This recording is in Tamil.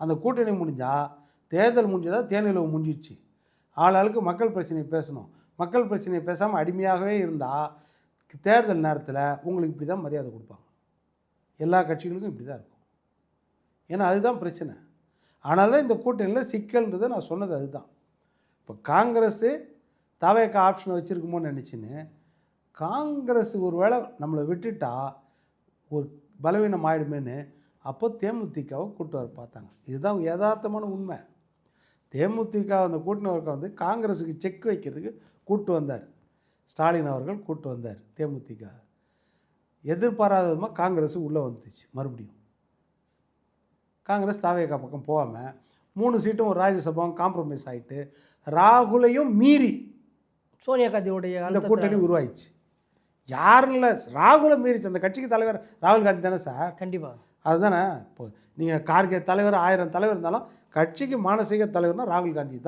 அந்த கூட்டணி முடிஞ்சால் தேர்தல் முடிஞ்சதா தேனிலவு முடிஞ்சிடுச்சு. ஆளாளுக்கு மக்கள் பிரச்சனையை பேசணும். மக்கள் பிரச்சனையை பேசாமல் அடிமையாகவே இருந்தால் தேர்தல் நேரத்தில் உங்களுக்கு இப்படி தான் மரியாதை கொடுப்பாங்க. எல்லா கட்சிகளுக்கும் இப்படி தான் இருக்கும். ஏன்னா அதுதான் பிரச்சனை. ஆனால் தான் இந்த கூட்டணியில் சிக்கல்ன்றதை நான் சொன்னது அதுதான். இப்போ காங்கிரஸு தவேக ஆப்ஷனை வச்சுருக்குமோன்னு நினச்சின்னு காங்கிரஸ் ஒரு வேளை நம்மளை விட்டுட்டா ஒரு பலவீனம் ஆகிடுமேன்னு அப்போ தேமுதிகவை கூட்டு வர பார்த்தாங்க. இதுதான் யதார்த்தமான உண்மை. தேமுதிக அந்த கூட்டினவர்களை வந்து காங்கிரஸுக்கு செக் வைக்கிறதுக்கு கூட்டு வந்தார். ஸ்டாலின் அவர்கள் கூட்டு வந்தார் தேமுதிக. எதிர்பாராத விதமாக காங்கிரஸ் உள்ளே வந்துச்சு. மறுபடியும் காங்கிரஸ் தவேக பக்கம் போகாமல் 3 சீட்டும் ஒரு ராஜ்யசபாவும் காம்ப்ரமைஸ் ஆகிட்டு ராகுலையும் மீறி சோனியா காந்தியோடைய அந்த கூட்டணி உருவாயிடுச்சு. யாரும் இல்லை, ராகுலை மீறிச்சு. அந்த கட்சிக்கு தலைவர் ராகுல் காந்தி தானே சார்? கண்டிப்பாக அதுதானே. இப்போ நீங்கள் கார்கே தலைவர் 1000 தலைவர் இருந்தாலும் கட்சிக்கு மானசீக தலைவர்னால் ராகுல் காந்தி தான்.